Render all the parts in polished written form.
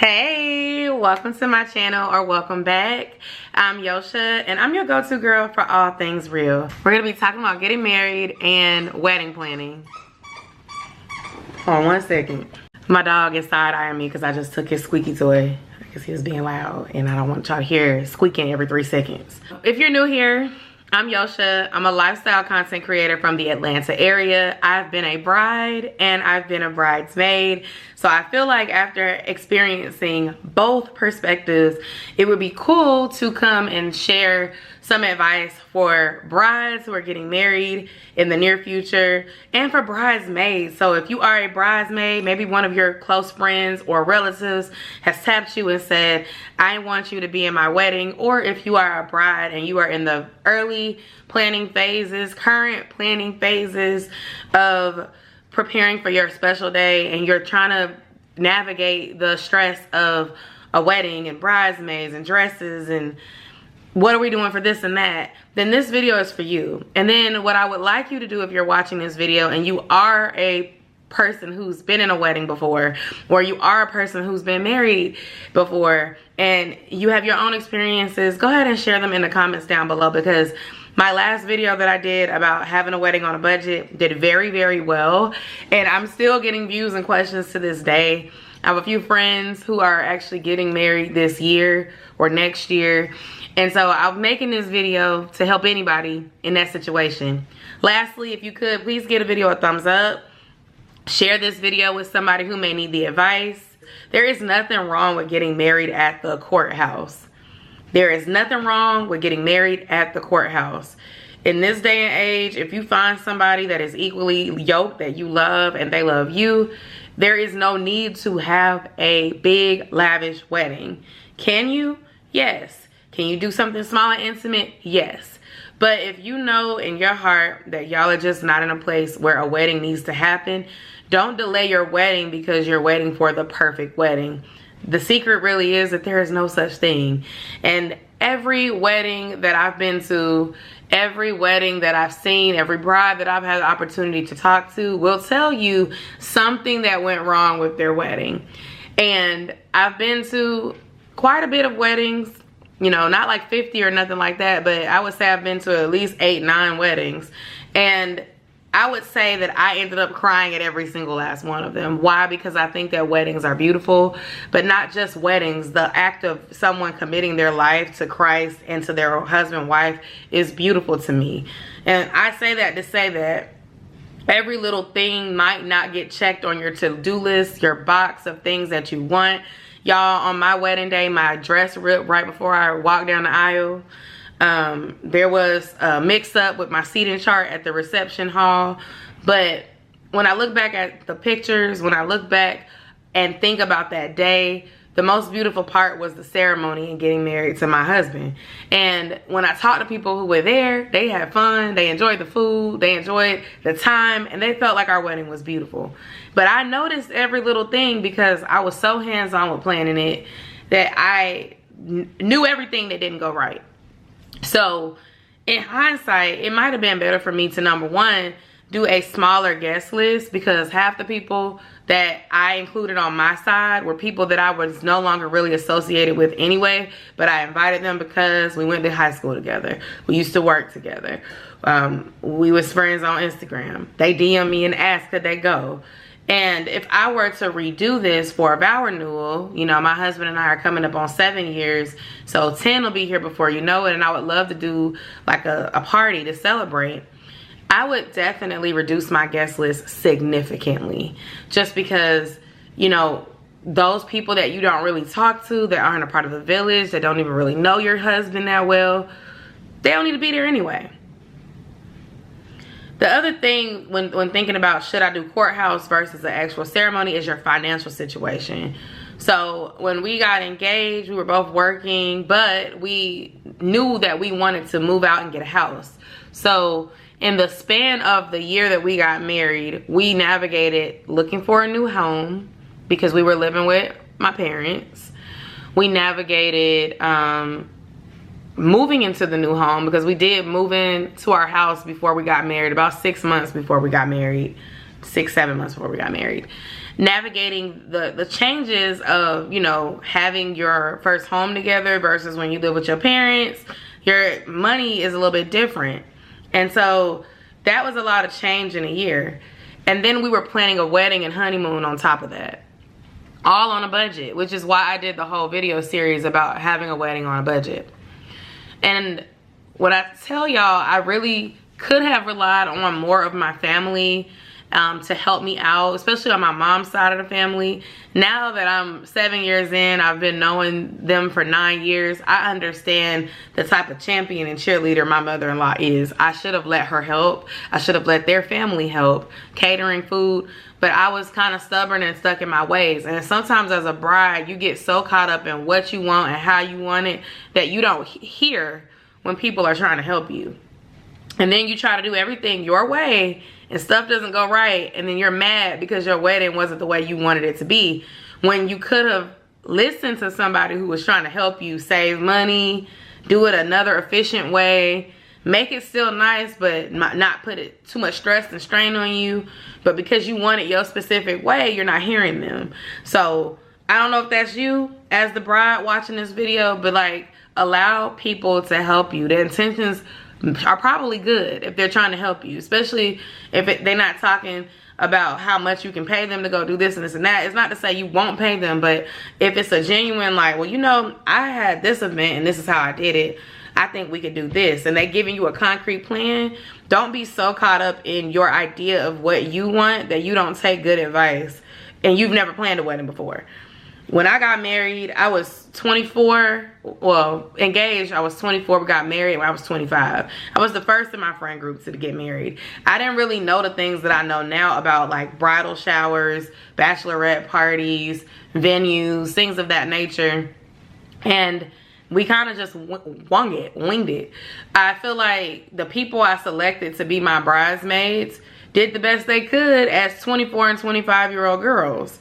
Hey, welcome to my channel, or welcome back. I'm Yosha and I'm your go-to girl for all things real. We're gonna be talking about getting married and wedding planning. Hold on one second. My dog is side-eyeing me because I just took his squeaky toy because he was being loud and I don't want y'all to hear squeaking every 3 seconds. If you're new here, I'm Yosha. I'm a lifestyle content creator from the Atlanta area. I've been a bride and I've been a bridesmaid. So I feel like after experiencing both perspectives, it would be cool to come and share some advice for brides who are getting married in the near future and for bridesmaids. So if you are a bridesmaid, maybe one of your close friends or relatives has tapped you and said, I want you to be in my wedding, or if you are a bride and you are in the early planning phases, current planning phases of preparing for your special day and you're trying to navigate the stress of a wedding and bridesmaids and dresses and what are we doing for this and that, then this video is for you. And then what I would like you to do if you're watching this video and you are a person who's been in a wedding before, or you are a person who's been married before and you have your own experiences, go ahead and share them in the comments down below, because my last video that I did about having a wedding on a budget did very, very well. And I'm still getting views and questions to this day. I have a few friends who are actually getting married this year or next year. And so I'm making this video to help anybody in that situation. Lastly, if you could, please give a video a thumbs up. Share this video with somebody who may need the advice. There is nothing wrong with getting married at the courthouse. There is nothing wrong with getting married at the courthouse. In this day and age, if you find somebody that is equally yoked, that you love and they love you, there is no need to have a big, lavish wedding. Can you? Yes. Can you do something small and intimate? Yes. But if you know in your heart that y'all are just not in a place where a wedding needs to happen, don't delay your wedding because you're waiting for the perfect wedding. The secret really is that there is no such thing. And every wedding that I've been to, every wedding that I've seen, every bride that I've had the opportunity to talk to will tell you something that went wrong with their wedding. And I've been to quite a bit of weddings, you know, not like 50 or nothing like that, but I would say I've been to at least 8, 9 weddings. And I would say that I ended up crying at every single last one of them. Why? Because I think that weddings are beautiful, but not just weddings. The act of someone committing their life to Christ and to their husband, wife is beautiful to me. And I say that to say that every little thing might not get checked on your to-do list, your box of things that you want. Y'all, on my wedding day, my dress ripped right before I walked down the aisle. There was a mix-up with my seating chart at the reception hall. But when I look back at the pictures, when I look back and think about that day, the most beautiful part was the ceremony and getting married to my husband. And when I talked to people who were there, they had fun, they enjoyed the food, they enjoyed the time, and they felt like our wedding was beautiful. But I noticed every little thing because I was so hands-on with planning it that I knew everything that didn't go right. So in hindsight, it might have been better for me to, number one, do a smaller guest list, because half the people that I included on my side were people that I was no longer really associated with anyway, but I invited them because we went to high school together. We used to work together. We was friends on Instagram. They DM me and ask could they go. And if I were to redo this for a vow renewal, you know, my husband and I are coming up on 7 years, so 10 will be here before you know it, and I would love to do like a party to celebrate. I would definitely reduce my guest list significantly, just because, you know, those people that you don't really talk to, that aren't a part of the village, that don't even really know your husband that well, they don't need to be there anyway. The other thing when thinking about should I do courthouse versus the actual ceremony is your financial situation. So when we got engaged, we were both working, but we knew that we wanted to move out and get a house. So in the span of the year that we got married, we navigated looking for a new home because we were living with my parents. We navigated moving into the new home because we did move into our house before we got married, about 6 months before we got married, 6, 7 months before we got married. navigating the changes of, you know, having your first home together versus when you live with your parents. Your money is a little bit different. And so that was a lot of change in a year. And then we were planning a wedding and honeymoon on top of that. All on a budget, which is why I did the whole video series about having a wedding on a budget. And what I tell y'all, I really could have relied on more of my family to help me out, especially on my mom's side of the family. Now that I'm 7 years in, I've been knowing them for 9 years, I understand the type of champion and cheerleader my mother-in-law is. I should have let her help. I should have let their family help, catering food, but I was kind of stubborn and stuck in my ways. And sometimes as a bride, you get so caught up in what you want and how you want it that you don't hear when people are trying to help you. And then you try to do everything your way and stuff doesn't go right, and then you're mad because your wedding wasn't the way you wanted it to be, when you could have listened to somebody who was trying to help you save money, do it another efficient way, make it still nice but not put it too much stress and strain on you. But because you want it your specific way, you're not hearing them. So I don't know if that's you as the bride watching this video, but like, allow people to help you. The intentions are probably good if they're trying to help you, especially if they're not talking about how much you can pay them to go do this and this and that. It's not to say you won't pay them, but if it's a genuine like, well, you know, I had this event and this is how I did it, I think we could do this, and they giving you a concrete plan, don't be so caught up in your idea of what you want that you don't take good advice and you've never planned a wedding before. When I got married, I was 24. Well, engaged, I was 24, but got married when I was 25. I was the first in my friend group to get married. I didn't really know the things that I know now about like bridal showers, bachelorette parties, venues, things of that nature. And we kind of just winged it. I feel like the people I selected to be my bridesmaids did the best they could as 24 and 25-year-old girls.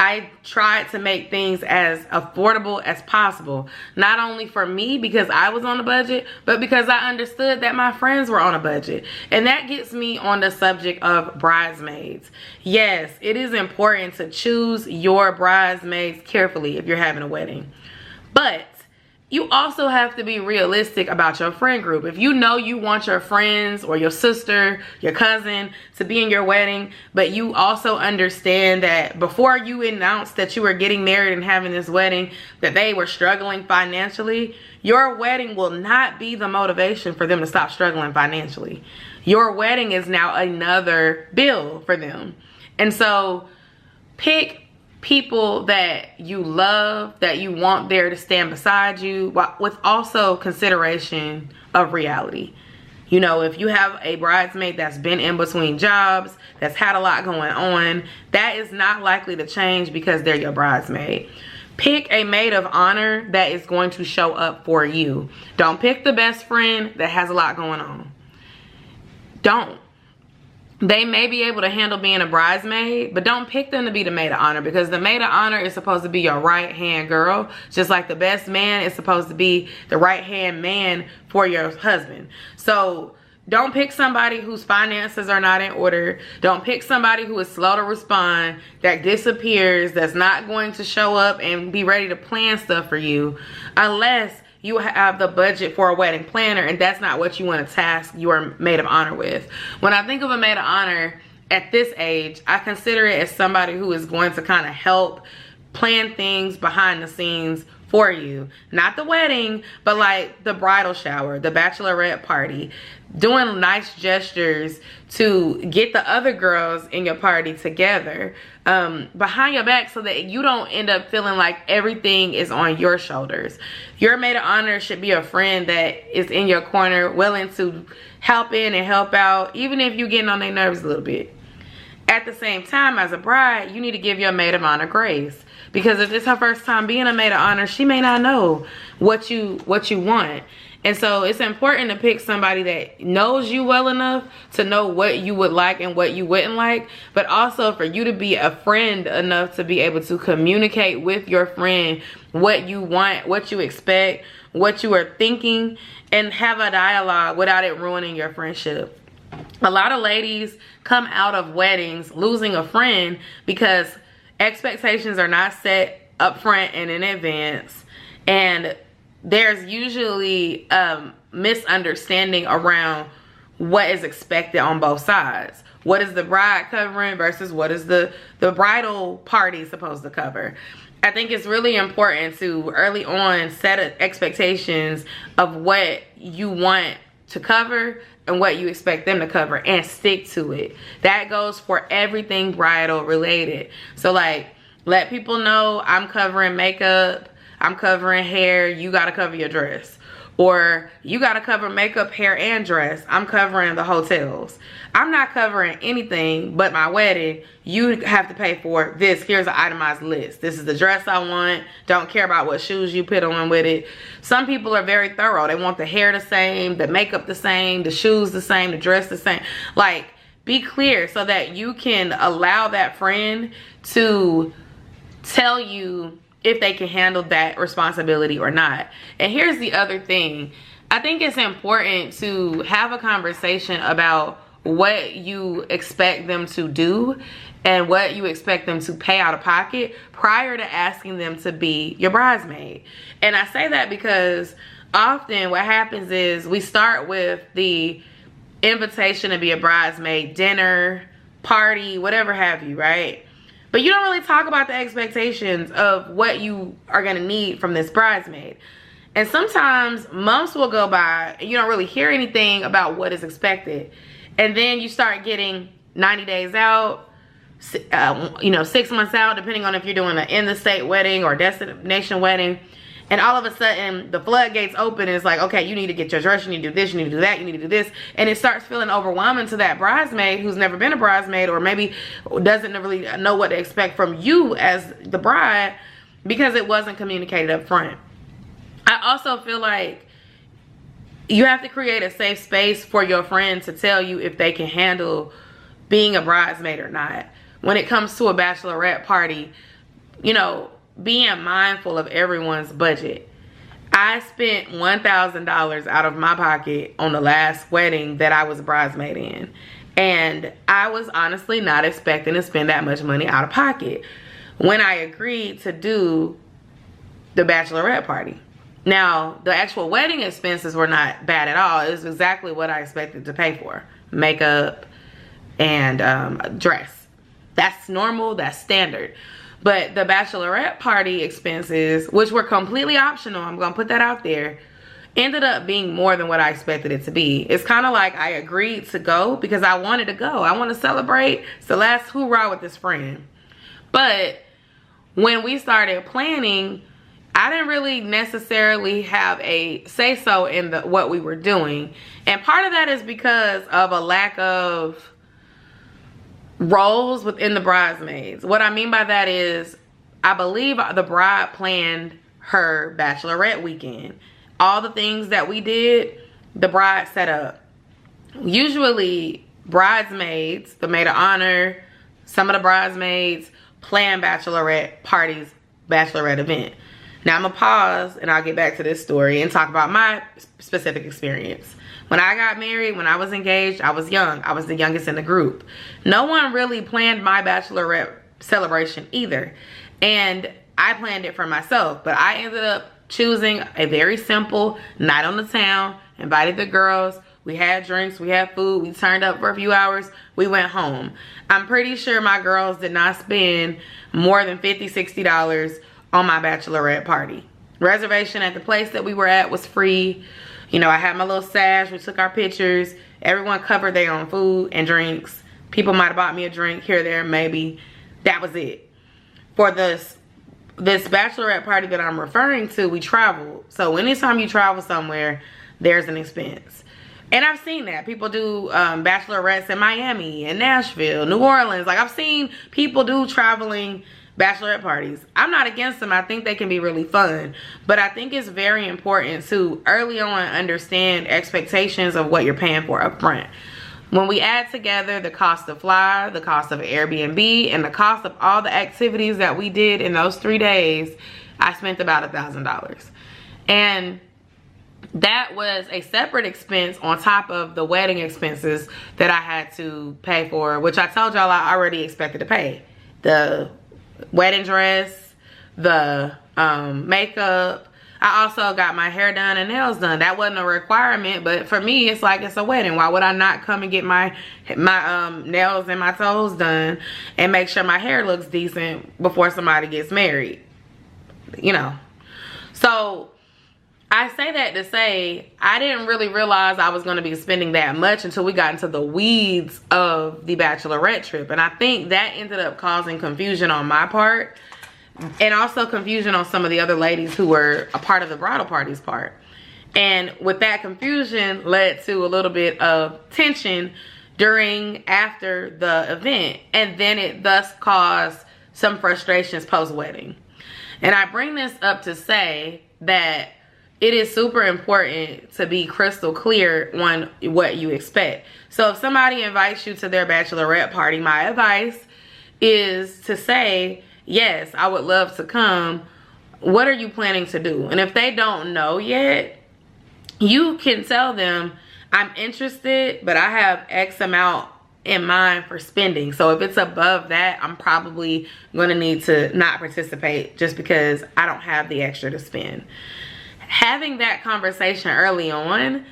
I tried to make things as affordable as possible. Not only for me because I was on a budget, but because I understood that my friends were on a budget. And that gets me on the subject of bridesmaids. Yes, it is important to choose your bridesmaids carefully if you're having a wedding. But you also have to be realistic about your friend group. If you know you want your friends or your sister, your cousin to be in your wedding, but you also understand that before you announced that you were getting married and having this wedding, that they were struggling financially, your wedding will not be the motivation for them to stop struggling financially. Your wedding is now another bill for them. And so pick people that you love, that you want there to stand beside you, with also consideration of reality. You know, if you have a bridesmaid that's been in between jobs, that's had a lot going on, that is not likely to change because they're your bridesmaid. Pick a maid of honor that is going to show up for you. Don't pick the best friend that has a lot going on. Don't. They may be able to handle being a bridesmaid, but don't pick them to be the maid of honor, because the maid of honor is supposed to be your right hand girl, just like the best man is supposed to be the right hand man for your husband. So don't pick somebody whose finances are not in order. Don't pick somebody who is slow to respond, that disappears, that's not going to show up and be ready to plan stuff for you, unless you have the budget for a wedding planner and that's not what you want to task your maid of honor with. When I think of a maid of honor at this age, I consider it as somebody who is going to kind of help plan things behind the scenes for you. Not the wedding, but like the bridal shower, the bachelorette party, doing nice gestures to get the other girls in your party together behind your back, so that you don't end up feeling like everything is on your shoulders. Your maid of honor should be a friend that is in your corner, willing to help in and help out, even if you're getting on their nerves a little bit. At the same time, as a bride, you need to give your maid of honor grace, because if it's her first time being a maid of honor, she may not know what you want. And so it's important to pick somebody that knows you well enough to know what you would like and what you wouldn't like, but also for you to be a friend enough to be able to communicate with your friend what you want, what you expect, what you are thinking, and have a dialogue without it ruining your friendship. A lot of ladies come out of weddings losing a friend because expectations are not set up front and in advance, and there's usually misunderstanding around what is expected on both sides. What is the bride covering versus what is the bridal party supposed to cover? I think it's really important to early on set expectations of what you want to cover and what you expect them to cover, and stick to it. That goes for everything bridal related. So like, let people know I'm covering makeup, I'm covering hair, you gotta cover your dress. Or you gotta cover makeup, hair, and dress. I'm covering the hotels. I'm not covering anything but my wedding. You have to pay for this. Here's an itemized list. This is the dress I want. Don't care about what shoes you put on with it. Some people are very thorough. They want the hair the same, the makeup the same, the shoes the same, the dress the same. Like, be clear so that you can allow that friend to tell you if they can handle that responsibility or not. And here's the other thing. I think it's important to have a conversation about what you expect them to do and what you expect them to pay out of pocket prior to asking them to be your bridesmaid. And I say that because often what happens is we start with the invitation to be a bridesmaid, dinner, party, whatever have you, right? But you don't really talk about the expectations of what you are gonna need from this bridesmaid. And sometimes months will go by and you don't really hear anything about what is expected. And then you start getting 90 days out, 6 months out, depending on if you're doing an in-the-state wedding or destination wedding. And all of a sudden, the floodgates open and it's like, okay, you need to get your dress, you need to do this, you need to do that, you need to do this. And it starts feeling overwhelming to that bridesmaid who's never been a bridesmaid, or maybe doesn't really know what to expect from you as the bride because it wasn't communicated up front. I also feel like you have to create a safe space for your friend to tell you if they can handle being a bridesmaid or not. When it comes to a bachelorette party, you know, being mindful of everyone's budget. I spent $1,000 out of my pocket on the last wedding that I was a bridesmaid in. And I was honestly not expecting to spend that much money out of pocket when I agreed to do the bachelorette party. Now, the actual wedding expenses were not bad at all. It was exactly what I expected to pay for. Makeup and dress. That's normal, that's standard. But the bachelorette party expenses, which were completely optional, I'm gonna put that out there, ended up being more than what I expected it to be. It's kind of like I agreed to go because I wanted to go. I want to celebrate. It's the last hoorah with this friend. But when we started planning, I didn't really necessarily have a say-so in what we were doing. And part of that is because of a lack of roles within the bridesmaids. What I mean by that is, I believe the bride planned her bachelorette weekend. All the things that we did, the bride set up. Usually bridesmaids, the maid of honor, some of the bridesmaids plan bachelorette parties, bachelorette event. Now I'm gonna pause and I'll get back to this story and talk about my specific experience. When I got married, when I was engaged, I was young. I was the youngest in the group. No one really planned my bachelorette celebration either. And I planned it for myself. But I ended up choosing a very simple night on the town. Invited the girls. We had drinks. We had food. We turned up for a few hours. We went home. I'm pretty sure my girls did not spend more than $50, $60 on my bachelorette party. Reservation at the place that we were at was free. You know, I had my little sash. We took our pictures. Everyone covered their own food and drinks. People might have bought me a drink here, there, maybe. That was it. For this bachelorette party that I'm referring to, we traveled. So anytime you travel somewhere, there's an expense. And I've seen that. People do bachelorettes in Miami, in Nashville, New Orleans. Like, I've seen people do traveling bachelorette parties. I'm not against them. I think they can be really fun. But I think it's very important to early on understand expectations of what you're paying for up front. When we add together the cost of fly, the cost of Airbnb, and the cost of all the activities that we did in those 3 days, I spent about $1,000. And that was a separate expense on top of the wedding expenses that I had to pay for, which I told y'all I already expected to pay. The wedding dress, the makeup. I also got my hair done and nails done. That wasn't a requirement, but for me, it's like it's a wedding. Why would I not come and get my nails and my toes done and make sure my hair looks decent before somebody gets married? You know. So I say that to say I didn't really realize I was going to be spending that much until we got into the weeds of the bachelorette trip. And I think that ended up causing confusion on my part. And also confusion on some of the other ladies who were a part of the bridal party's part. And with that confusion led to a little bit of tension after the event. And then it thus caused some frustrations post-wedding. And I bring this up to say that it is super important to be crystal clear on what you expect. So if somebody invites you to their bachelorette party, my advice is to say, yes, I would love to come. What are you planning to do? And if they don't know yet, you can tell them, I'm interested, but I have X amount in mind for spending. So if it's above that, I'm probably going to need to not participate just because I don't have the extra to spend. Having that conversation early on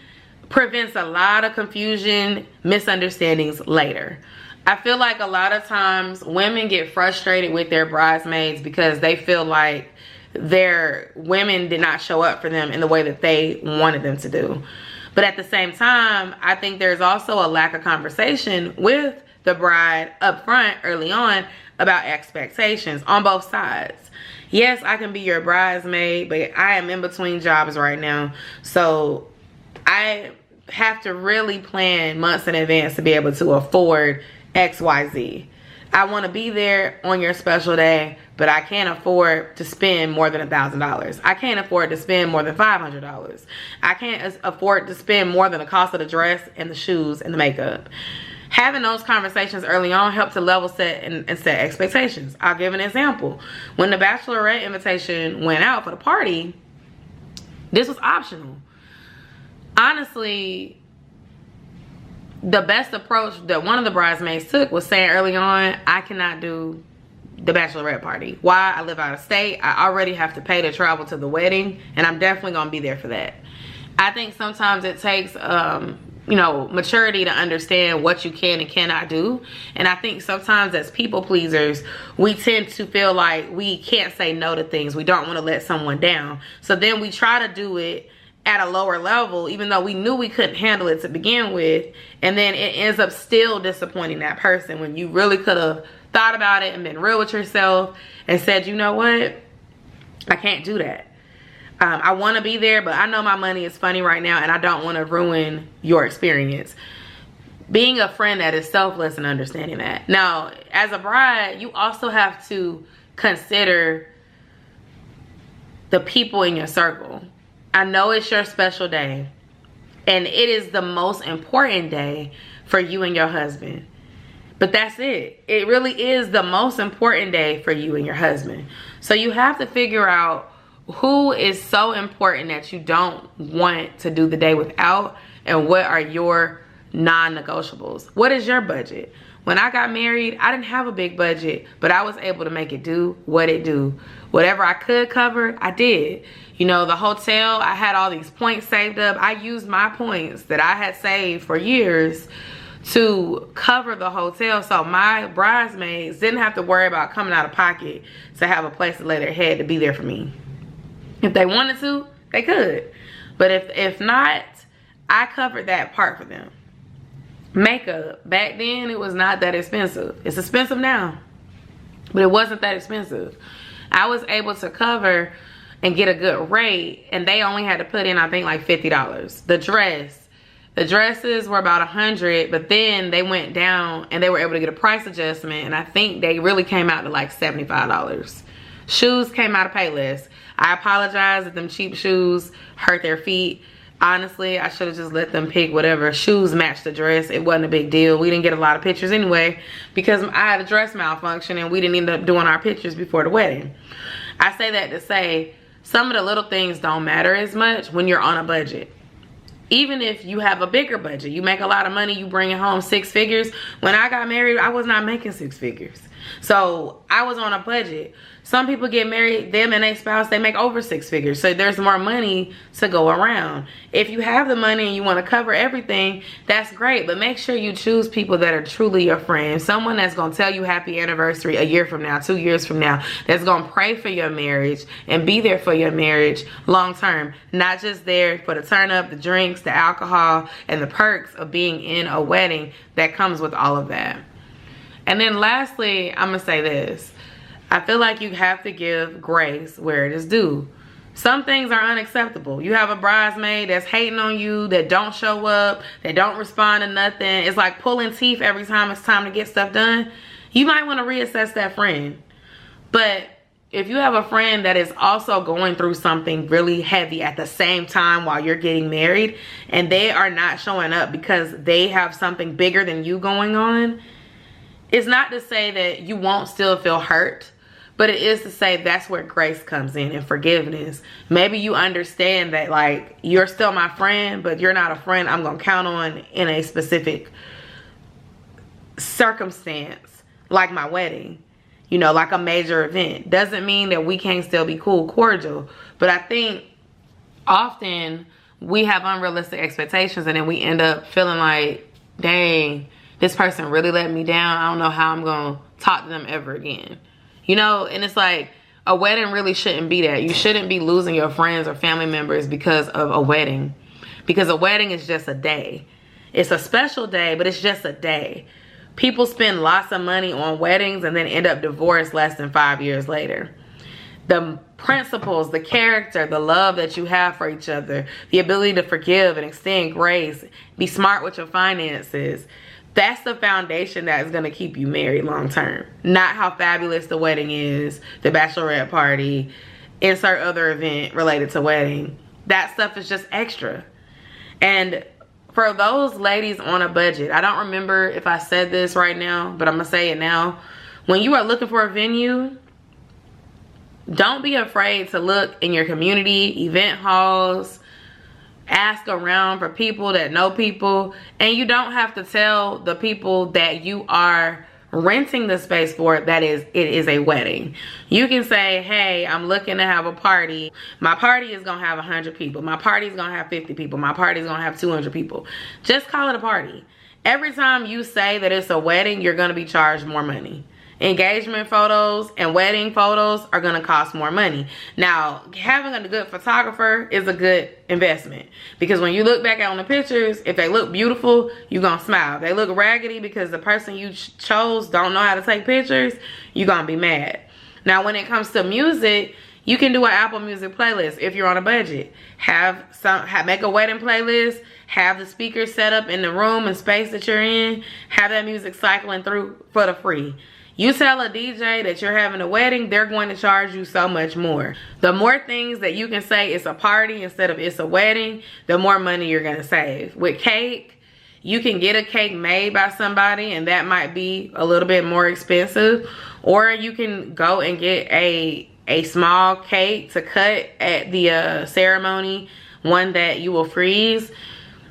prevents a lot of confusion, misunderstandings later. I feel like a lot of times women get frustrated with their bridesmaids because they feel like their women did not show up for them in the way that they wanted them to do. But at the same time, I think there's also a lack of conversation with the bride up front early on about expectations on both sides. Yes, I can be your bridesmaid, but I am in between jobs right now. So I have to really plan months in advance to be able to afford XYZ. I want to be there on your special day, but I can't afford to spend more than $1,000. I can't afford to spend more than $500. I can't afford to spend more than the cost of the dress and the shoes and the makeup. Having those conversations early on help to level set and set expectations. I'll give an example. When the bachelorette invitation went out for the party, this was optional. Honestly, the best approach that one of the bridesmaids took was saying early on, I cannot do the bachelorette party. Why? I live out of state. I already have to pay to travel to the wedding, and I'm definitely going to be there for that. I think sometimes it takes, you know, maturity to understand what you can and cannot do. And I think sometimes as people pleasers, we tend to feel like we can't say no to things. We don't want to let someone down. So then we try to do it at a lower level, even though we knew we couldn't handle it to begin with, and then it ends up still disappointing that person when you really could have thought about it and been real with yourself and said, you know what, I can't do that. I want to be there, but I know my money is funny right now and I don't want to ruin your experience. Being a friend that is selfless and understanding that. Now, as a bride, you also have to consider the people in your circle. I know it's your special day, and it is the most important day for you and your husband. But that's it. It really is the most important day for you and your husband. So you have to figure out who is so important that you don't want to do the day without, and what are your non-negotiables. What is your budget? When I got married, I didn't have a big budget, but I was able to make it do what it do. Whatever I could cover, I did. You know, the hotel, I had all these points saved up. I used my points that I had saved for years to cover the hotel, so my bridesmaids didn't have to worry about coming out of pocket to have a place to lay their head to be there for me. If they wanted to, they could. But if not, I covered that part for them. Makeup, back then it was not that expensive. It's expensive now, but it wasn't that expensive. I was able to cover and get a good rate, and they only had to put in, I think, like $50. The dresses were about $100, but then they went down and they were able to get a price adjustment, and I think they really came out to like $75. Shoes came out of Payless. I apologize if them cheap shoes hurt their feet. Honestly, I should have just let them pick whatever shoes matched the dress. It wasn't a big deal. We didn't get a lot of pictures anyway because I had a dress malfunction and we didn't end up doing our pictures before the wedding. I say that to say some of the little things don't matter as much when you're on a budget. Even if you have a bigger budget, you make a lot of money, you bring it home 6 figures. When I got married, I was not making 6 figures. So I was on a budget. Some people get married, them and their spouse, they make over 6 figures. So there's more money to go around. If you have the money and you want to cover everything, that's great. But make sure you choose people that are truly your friends. Someone that's going to tell you happy anniversary a year from now, 2 years from now. That's going to pray for your marriage and be there for your marriage long term. Not just there for the turn up, the drinks, the alcohol, and the perks of being in a wedding that comes with all of that. And then lastly, I'm going to say this. I feel like you have to give grace where it is due. Some things are unacceptable. You have a bridesmaid that's hating on you, that don't show up, that don't respond to nothing. It's like pulling teeth every time it's time to get stuff done. You might want to reassess that friend. But if you have a friend that is also going through something really heavy at the same time while you're getting married, and they are not showing up because they have something bigger than you going on, it's not to say that you won't still feel hurt. But it is to say that's where grace comes in and forgiveness. Maybe you understand that, like, you're still my friend, but you're not a friend I'm going to count on in a specific circumstance, like my wedding. You know, like a major event. Doesn't mean that we can't still be cool, cordial. But I think often we have unrealistic expectations and then we end up feeling like, dang, this person really let me down. I don't know how I'm going to talk to them ever again. You know, and it's like a wedding really shouldn't be that. You shouldn't be losing your friends or family members because of a wedding. Because a wedding is just a day. It's a special day, but it's just a day. People spend lots of money on weddings and then end up divorced less than 5 years later. The principles, the character, the love that you have for each other, the ability to forgive and extend grace, be smart with your finances, that's the foundation that is going to keep you married long term. Not how fabulous the wedding is, the bachelorette party, insert other event related to wedding. That stuff is just extra. And for those ladies on a budget, I don't remember if I said this right now, but I'm going to say it now. When you are looking for a venue, don't be afraid to look in your community, event halls, ask around for people that know people. And you don't have to tell the people that you are renting the space for that it is a wedding. You can say, hey, I'm looking to have a party. My party is gonna have 100 people. My party is gonna have 50 people. My party is gonna have 200 people. Just call it a party. Every time you say that it's a wedding, you're gonna be charged more money. Engagement photos and wedding photos are going to cost more money. Now, having a good photographer is a good investment, because when you look back on the pictures, if they look beautiful, you're going to smile. If they look raggedy because the person you chose don't know how to take pictures, you're going to be mad. Now, when it comes to music, you can do an Apple Music playlist if you're on a budget. Make a wedding playlist, have the speakers set up in the room and space that you're in, have that music cycling through for the free. You tell a DJ that you're having a wedding, they're going to charge you so much more. The more things that you can say it's a party instead of it's a wedding, the more money you're going to save. With cake, you can get a cake made by somebody and that might be a little bit more expensive. Or you can go and get a small cake to cut at the ceremony, one that you will freeze.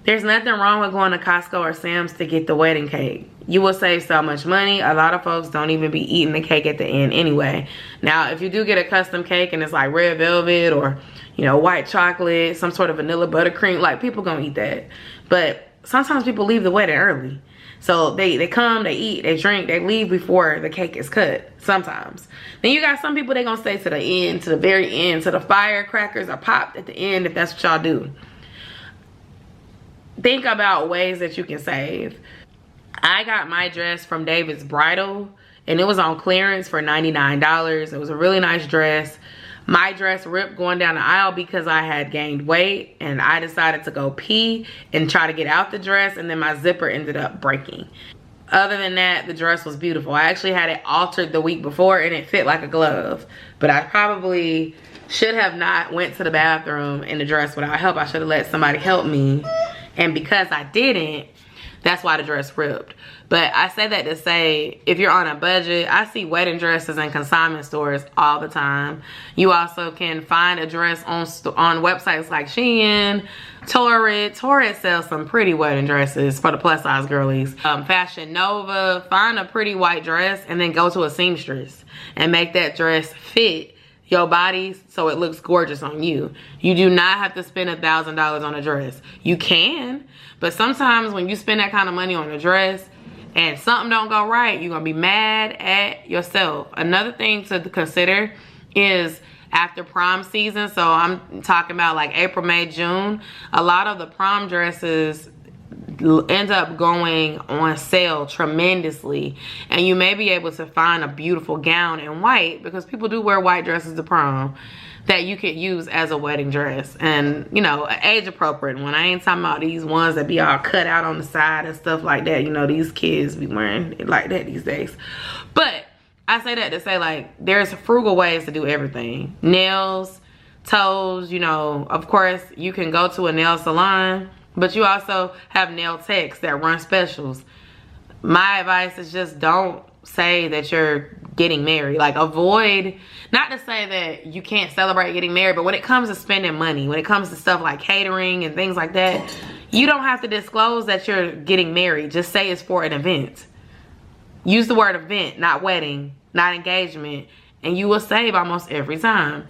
There's nothing wrong with going to Costco or Sam's to get the wedding cake. You will save so much money. A lot of folks don't even be eating the cake at the end anyway. Now, if you do get a custom cake and it's like red velvet or, you know, white chocolate, some sort of vanilla buttercream, like, people gonna eat that. But sometimes people leave the wedding early. So they come, they eat, they drink, they leave before the cake is cut sometimes. Then you got some people, they gonna stay to the end, to the very end, to the firecrackers are popped at the end, if that's what y'all do. Think about ways that you can save. I got my dress from David's Bridal and it was on clearance for $99. It was a really nice dress. My dress ripped going down the aisle because I had gained weight and I decided to go pee and try to get out the dress, and then my zipper ended up breaking. Other than that, the dress was beautiful. I actually had it altered the week before and it fit like a glove, but I probably should have not went to the bathroom in the dress without help. I should have let somebody help me. And because I didn't, That's why the dress ripped. But I say that to say, if you're on a budget, I see wedding dresses in consignment stores all the time. You also can find a dress on websites like Shein, Torrid. Torrid sells some pretty wedding dresses for the plus size girlies. Fashion Nova, find a pretty white dress and then go to a seamstress and make that dress fit your body so it looks gorgeous on you. You do not have to spend $1,000 on a dress. You can, but sometimes when you spend that kind of money on a dress and something don't go right, you're gonna be mad at yourself. Another thing to consider is after prom season, so I'm talking about like April, May, June, a lot of the prom dresses end up going on sale tremendously, and you may be able to find a beautiful gown in white, because people do wear white dresses to prom, that you could use as a wedding dress. And you know, an age appropriate one. I ain't talking about these ones that be all cut out on the side and stuff like that. You know, these kids be wearing it like that these days. But I say that to say, like, there's frugal ways to do everything. Nails, toes, you know, of course you can go to a nail salon, but you also have nail techs that run specials. My advice is just don't say that you're getting married. Like, avoid, not to say that you can't celebrate getting married, but when it comes to spending money, when it comes to stuff like catering and things like that, you don't have to disclose that you're getting married. Just say it's for an event. Use the word event, not wedding, not engagement, and you will save almost every time.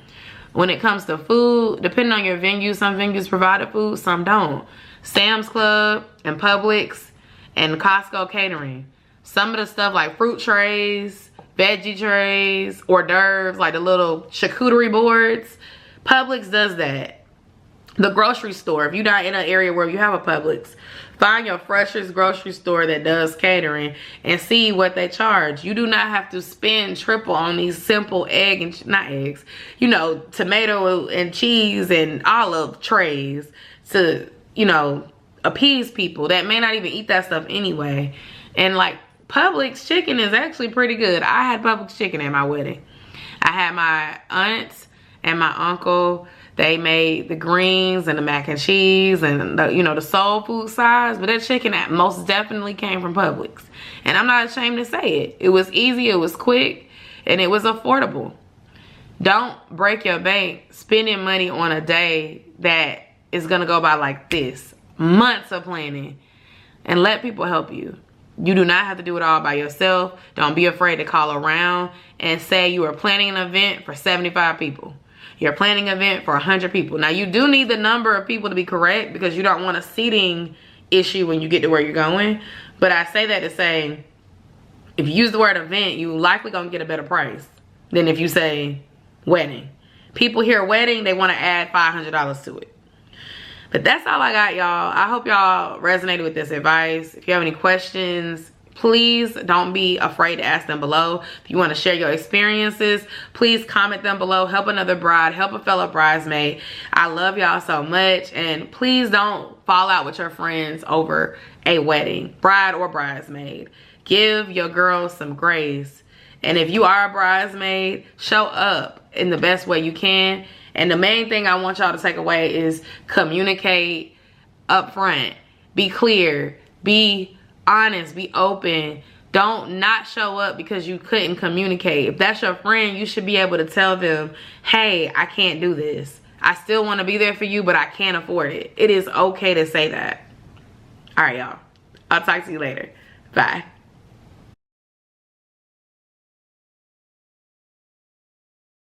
When it comes to food, depending on your venue, some venues provide food, some don't. Sam's Club and Publix and Costco catering. Some of the stuff like fruit trays, veggie trays, hors d'oeuvres, like the little charcuterie boards, Publix does that. The grocery store, if you're not in an area where you have a Publix, find your freshest grocery store that does catering and see what they charge. You do not have to spend triple on these simple egg and, not eggs, you know, tomato and cheese and olive trays to, you know, appease people that may not even eat that stuff anyway. And like, Publix chicken is actually pretty good. I had Publix chicken at my wedding. I had my aunt and my uncle. They made the greens and the mac and cheese and the, you know, the soul food sides, but that chicken that most definitely came from Publix. And I'm not ashamed to say it. It was easy, it was quick, and it was affordable. Don't break your bank spending money on a day that is gonna go by like this. Months of planning, and let people help you. You do not have to do it all by yourself. Don't be afraid to call around and say you are planning an event for 75 people. You're planning an event for 100 people. Now, you do need the number of people to be correct, because you don't want a seating issue when you get to where you're going. But I say that to say, if you use the word event, you likely gonna get a better price than if you say wedding. People hear wedding, they want to add $500 to it. But that's all I got, y'all. I hope y'all resonated with this advice. If you have any questions, please don't be afraid to ask them below. If you want to share your experiences, please comment them below. Help another bride, help a fellow bridesmaid. I love y'all so much. And please don't fall out with your friends over a wedding, bride or bridesmaid. Give your girls some grace. And if you are a bridesmaid, show up in the best way you can. And the main thing I want y'all to take away is communicate up front. Be clear. Be honest. Be open. Don't not show up because you couldn't communicate. If that's your friend, you should be able to tell them, hey, I can't do this. I still want to be there for you, but I can't afford it. It is okay to say that. All right, y'all. I'll talk to you later. Bye.